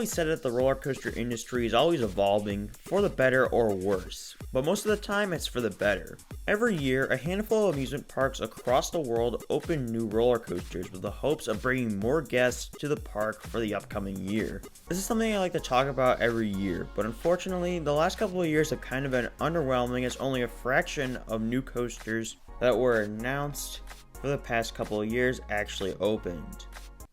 always said that the roller coaster industry is always evolving for the better or worse, but most of the time it's for the better. Every year, a handful of amusement parks across the world open new roller coasters with the hopes of bringing more guests to the park for the upcoming year. This is something I like to talk about every year, but unfortunately, the last couple of years have kind of been underwhelming as only a fraction of new coasters that were announced for the past couple of years actually opened.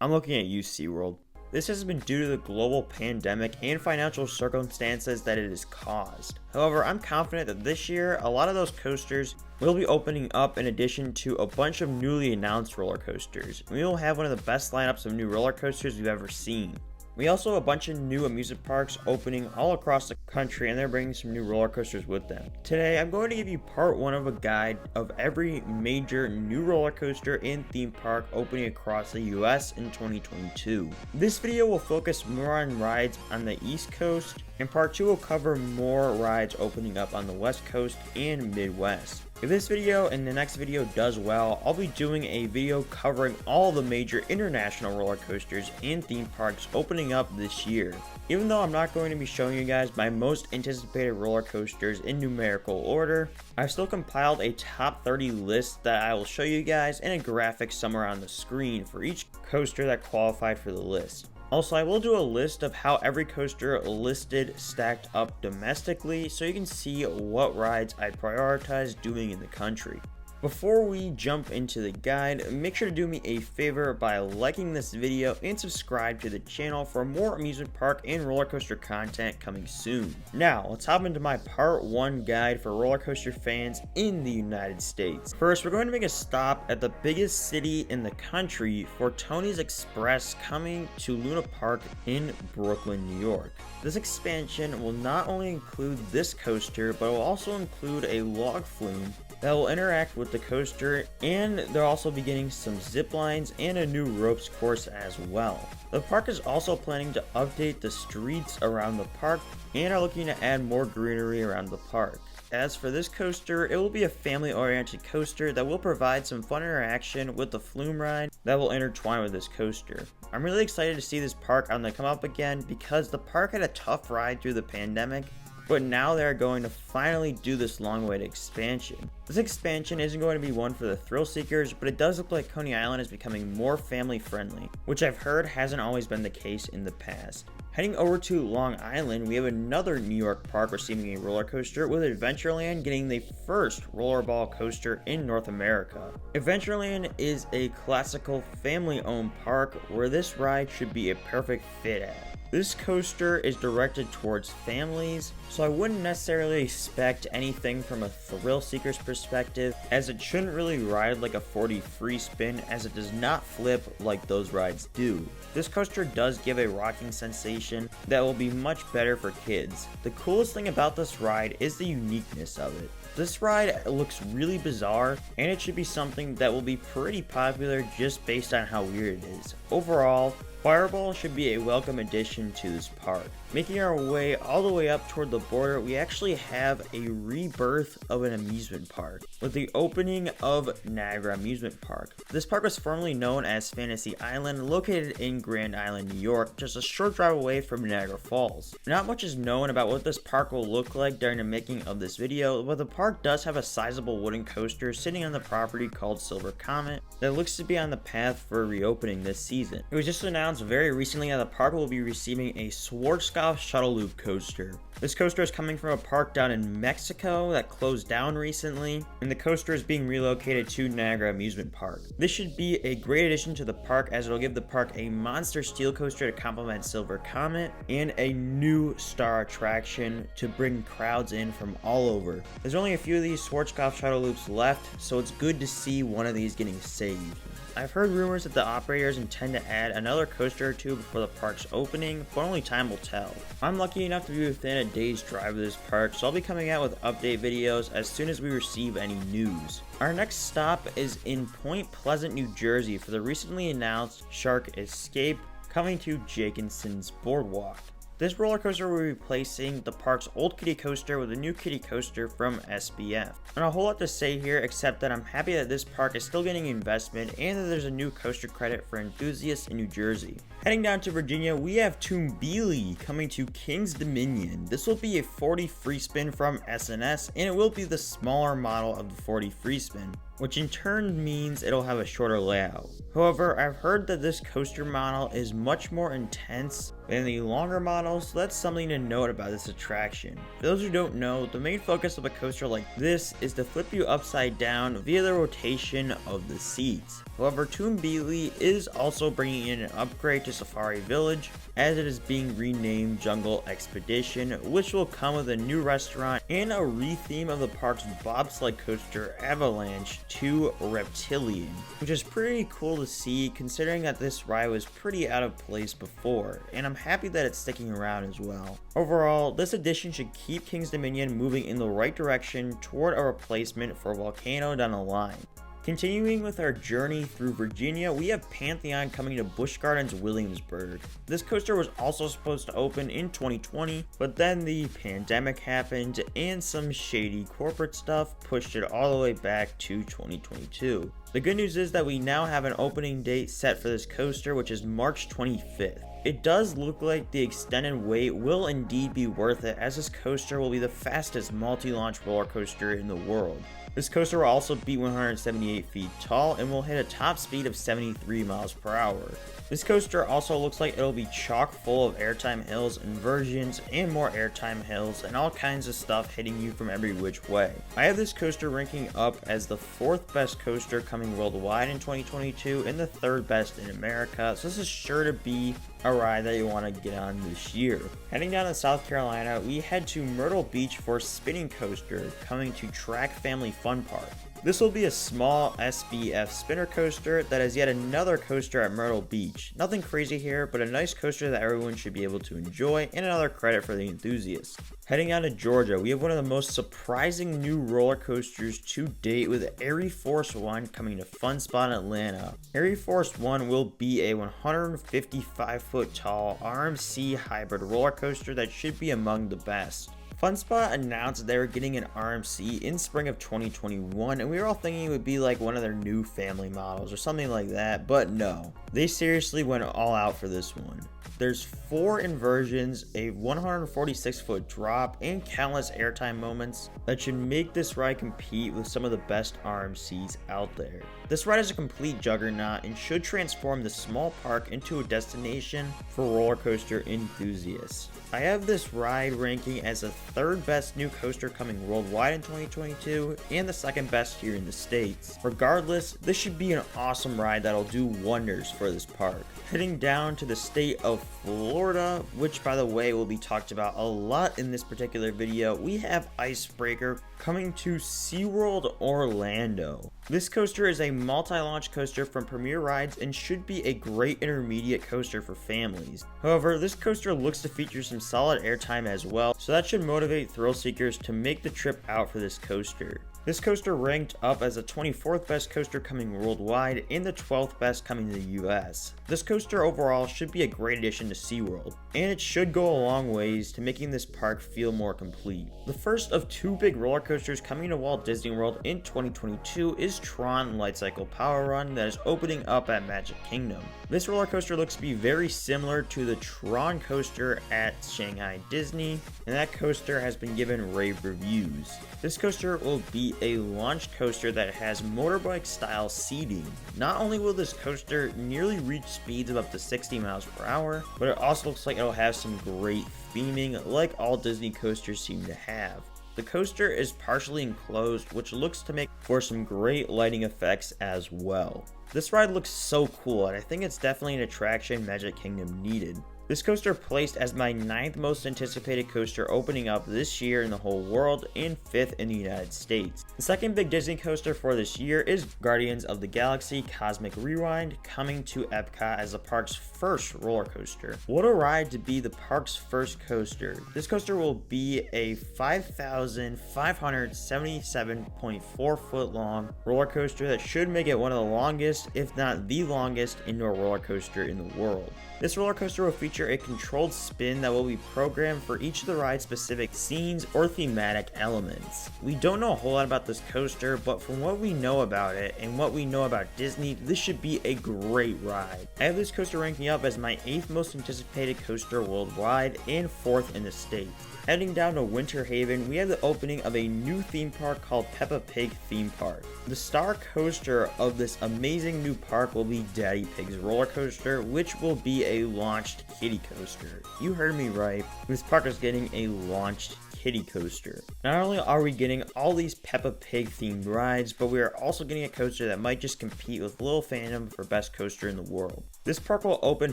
I'm looking at you, SeaWorld. This has been due to the global pandemic and financial circumstances that it has caused. However, I'm confident that this year, a lot of those coasters will be opening up in addition to a bunch of newly announced roller coasters. We will have one of the best lineups of new roller coasters we've ever seen. We also have a bunch of new amusement parks opening all across the country, and they're bringing some new roller coasters with them. Today, I'm going to give you part 1 of a guide of every major new roller coaster and theme park opening across the US in 2022. This video will focus more on rides on the East Coast, and part 2 will cover more rides opening up on the West Coast and Midwest. If this video and the next video does well, I'll be doing a video covering all the major international roller coasters and theme parks opening up this year. Even though I'm not going to be showing you guys my most anticipated roller coasters in numerical order, I've still compiled a top 30 list that I will show you guys in a graphic somewhere on the screen for each coaster that qualified for the list. Also, I will do a list of how every coaster listed stacked up domestically so you can see what rides I prioritize doing in the country. Before we jump into the guide, make sure to do me a favor by liking this video and subscribe to the channel for more amusement park and roller coaster content coming soon. Now, let's hop into my part 1 guide for roller coaster fans in the United States. First, we're going to make a stop at the biggest city in the country for Tony's Express coming to Luna Park in Brooklyn, New York. This expansion will not only include this coaster, but will also include a log flume that will interact with the coaster, and they'll also be getting some zip lines and a new ropes course as well. The park is also planning to update the streets around the park and are looking to add more greenery around the park. As for this coaster, it will be a family-oriented coaster that will provide some fun interaction with the flume ride that will intertwine with this coaster. I'm really excited to see this park on the come up again because the park had a tough ride through the pandemic, but now they're going to finally do this long-awaited expansion. This expansion isn't going to be one for the thrill seekers, but it does look like Coney Island is becoming more family-friendly, which I've heard hasn't always been the case in the past. Heading over to Long Island, we have another New York park receiving a roller coaster, with Adventureland getting the first rollerball coaster in North America. Adventureland is a classical family-owned park where this ride should be a perfect fit at. This coaster is directed towards families, so I wouldn't necessarily expect anything from a thrill seeker's perspective, as it shouldn't really ride like a 4D free spin, as it does not flip like those rides do. This coaster does give a rocking sensation that will be much better for kids. The coolest thing about this ride is the uniqueness of it. This ride looks really bizarre, and it should be something that will be pretty popular just based on how weird it is. Overall, Fireball should be a welcome addition to this park. Making our way all the way up toward the border, we actually have a rebirth of an amusement park with the opening of Niagara Amusement Park. This park was formerly known as Fantasy Island, located in Grand Island, New York, just a short drive away from Niagara Falls. Not much is known about what this park will look like during the making of this video, but the park does have a sizable wooden coaster sitting on the property called Silver Comet that looks to be on the path for reopening this season. It was just announced very recently that the park will be receiving a Schwarzkopf shuttle loop coaster. This coaster is coming from a park down in Mexico that closed down recently, and the coaster is being relocated to Niagara Amusement Park. This should be a great addition to the park, as it'll give the park a monster steel coaster to complement Silver Comet and a new star attraction to bring crowds in from all over. There's only a few of these Schwarzkopf shuttle loops left, so it's good to see one of these getting saved. I've heard rumors that the operators intend to add another coaster or two before the park's opening, but only time will tell. I'm lucky enough to be within a day's drive of this park, so I'll be coming out with update videos as soon as we receive any news. Our next stop is in Point Pleasant, New Jersey for the recently announced Shark Escape coming to Jenkinson's Boardwalk. This roller coaster will be replacing the park's old kiddie coaster with a new kiddie coaster from SBF. And a whole lot to say here, except that I'm happy that this park is still getting investment and that there's a new coaster credit for enthusiasts in New Jersey. Heading down to Virginia, we have Toonbeely coming to King's Dominion. This will be a 40 free spin from SNS, and it will be the smaller model of the 40 free spin, which in turn means it'll have a shorter layout. However, I've heard that this coaster model is much more intense than the longer model, so that's something to note about this attraction. For those who don't know, the main focus of a coaster like this is to flip you upside down via the rotation of the seats. However, Toonbeely is also bringing in an upgrade to Safari Village, as it is being renamed Jungle Expedition, which will come with a new restaurant and a retheme of the park's bobsled coaster Avalanche to Reptilian, which is pretty cool to see considering that this ride was pretty out of place before, and I'm happy that it's sticking around as well. Overall, this addition should keep King's Dominion moving in the right direction toward a replacement for Volcano down the line. Continuing with our journey through Virginia, we have Pantheon coming to Busch Gardens Williamsburg. This coaster was also supposed to open in 2020, but then the pandemic happened and some shady corporate stuff pushed it all the way back to 2022. The good news is that we now have an opening date set for this coaster, which is March 25th. It does look like the extended wait will indeed be worth it, as this coaster will be the fastest multi-launch roller coaster in the world. This coaster will also be 178 feet tall and will hit a top speed of 73 miles per hour. This coaster also looks like it'll be chock full of airtime hills, inversions, and more airtime hills, and all kinds of stuff hitting you from every which way. I have this coaster ranking up as the 4th best coaster coming worldwide in 2022 and the 3rd best in America, so this is sure to be a ride that you want to get on this year. Heading down to South Carolina, we head to Myrtle Beach for Spinning Coaster coming to Track Family Fun Park. This will be a small SBF spinner coaster that is yet another coaster at Myrtle Beach. Nothing crazy here, but a nice coaster that everyone should be able to enjoy, and another credit for the enthusiasts. Heading out to Georgia, we have one of the most surprising new roller coasters to date with Air Force One coming to Fun Spot Atlanta. Air Force One will be a 155-foot tall RMC hybrid roller coaster that should be among the best. FunSpot announced they were getting an RMC in spring of 2021, and we were all thinking it would be like one of their new family models or something like that, but no. They seriously went all out for this one. There's 4 inversions, a 146-foot drop, and countless airtime moments that should make this ride compete with some of the best RMCs out there. This ride is a complete juggernaut and should transform the small park into a destination for roller coaster enthusiasts. I have this ride ranking as the 3rd best new coaster coming worldwide in 2022 and the 2nd best here in the States. Regardless, this should be an awesome ride that'll do wonders for this park. Heading down to the state of Florida, which by the way will be talked about a lot in this particular video, we have Icebreaker coming to SeaWorld Orlando. This coaster is a multi-launch coaster from Premier Rides and should be a great intermediate coaster for families. However, this coaster looks to feature some solid airtime as well, so that should motivate thrill seekers to make the trip out for this coaster. This coaster ranked up as the 24th best coaster coming worldwide and the 12th best coming to the US. This coaster overall should be a great addition to SeaWorld, and it should go a long ways to making this park feel more complete. The first of 2 big roller coasters coming to Walt Disney World in 2022 is Tron Lightcycle Power Run that is opening up at Magic Kingdom. This roller coaster looks to be very similar to the Tron coaster at Shanghai Disney, and that coaster has been given rave reviews. This coaster will be a launch coaster that has motorbike style seating. Not only will this coaster nearly reach speeds of up to 60 miles per hour, but it also looks like it'll have some great theming like all Disney coasters seem to have. The coaster is partially enclosed, which looks to make for some great lighting effects as well. This ride looks so cool, and I think it's definitely an attraction Magic Kingdom needed. This coaster placed as my 9th most anticipated coaster opening up this year in the whole world and 5th in the United States. The second big Disney coaster for this year is Guardians of the Galaxy Cosmic Rewind coming to Epcot as the park's first roller coaster. What a ride to be the park's first coaster. This coaster will be a 5,577.4 foot long roller coaster that should make it one of the longest, if not the longest, indoor roller coaster in the world. This roller coaster will feature feature a controlled spin that will be programmed for each of the ride's specific scenes or thematic elements. We don't know a whole lot about this coaster, but from what we know about it and what we know about Disney, this should be a great ride. I have this coaster ranking up as my 8th most anticipated coaster worldwide and 4th in the States. Heading down to Winter Haven, we have the opening of a new theme park called Peppa Pig Theme Park. The star coaster of this amazing new park will be Daddy Pig's roller coaster, which will be a launched kiddie coaster. You heard me right, this park is getting a launched kiddie coaster. Not only are we getting all these Peppa Pig themed rides, but we are also getting a coaster that might just compete with Little Phantom for best coaster in the world. This park will open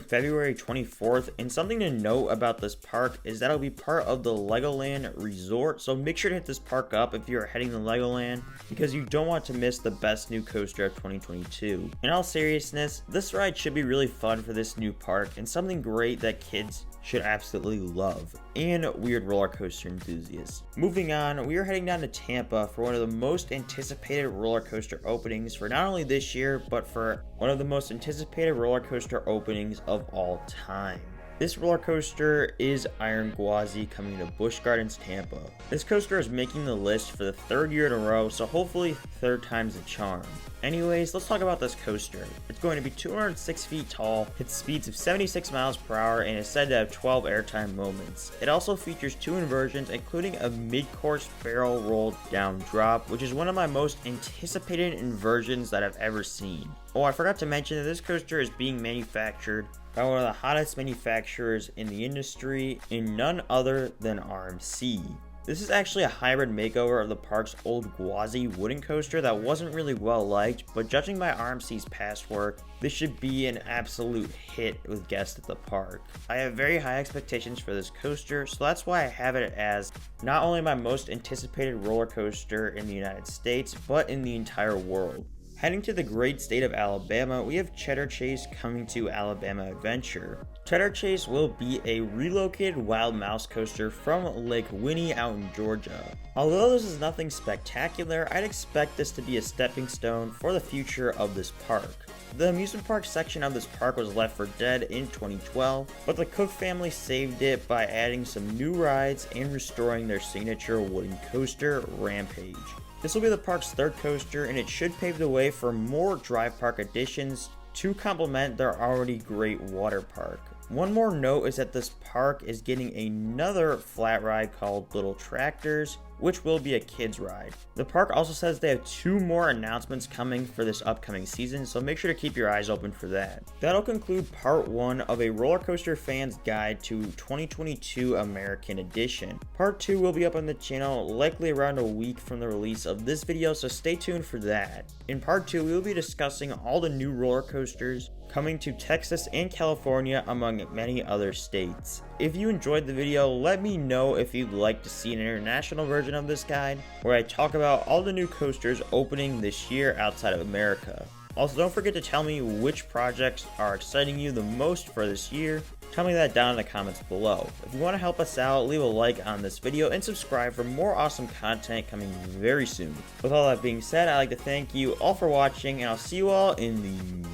February 24th, and something to note about this park is that it'll be part of the Legoland Resort, so make sure to hit this park up if you are heading to Legoland, because you don't want to miss the best new coaster of 2022. In all seriousness, this ride should be really fun for this new park, and something great that kids should absolutely love, and weird roller coaster enthusiasts. Moving on, we are heading down to Tampa for one of the most anticipated roller coaster openings for not only this year, but for one of the most anticipated roller coaster openings of all time. This roller coaster is Iron Gwazi coming to Busch Gardens, Tampa. This coaster is making the list for the 3rd year in a row, so hopefully 3rd time's the charm. Anyways, let's talk about this coaster. It's going to be 206 feet tall, hits speeds of 76 miles per hour, and is said to have 12 airtime moments. It also features 2 inversions, including a mid-course barrel rolled down drop, which is one of my most anticipated inversions that I've ever seen. Oh, I forgot to mention that this coaster is being manufactured by one of the hottest manufacturers in the industry, and none other than RMC. This is actually a hybrid makeover of the park's old Gwazi wooden coaster that wasn't really well liked, but judging by RMC's past work, this should be an absolute hit with guests at the park. I have very high expectations for this coaster, so that's why I have it as not only my most anticipated roller coaster in the United States, but in the entire world. Heading to the great state of Alabama, we have Cheddar Chase coming to Alabama Adventure. Cheddar Chase will be a relocated Wild Mouse coaster from Lake Winnie out in Georgia. Although this is nothing spectacular, I'd expect this to be a stepping stone for the future of this park. The amusement park section of this park was left for dead in 2012, but the Cook family saved it by adding some new rides and restoring their signature wooden coaster, Rampage. This will be the park's 3rd coaster, and it should pave the way for more drive park additions to complement their already great water park. One more note is that this park is getting another flat ride called Little Tractors, which will be a kids ride. The park also says they have 2 more announcements coming for this upcoming season, so make sure to keep your eyes open for that. That'll conclude part 1 of a roller coaster fan's guide to 2022 American Edition. Part 2 will be up on the channel likely around a week from the release of this video, so stay tuned for that. In part 2, we will be discussing all the new roller coasters coming to Texas and California, among many other states. If you enjoyed the video, let me know if you'd like to see an international version of this guide, where I talk about all the new coasters opening this year outside of America. Also, don't forget to tell me which projects are exciting you the most for this year. Tell me that down in the comments below. If you want to help us out, leave a like on this video and subscribe for more awesome content coming very soon. With all that being said, I'd like to thank you all for watching, and I'll see you all in the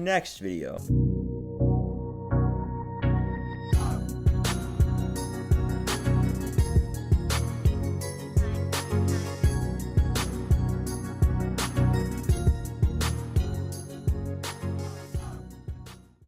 next video.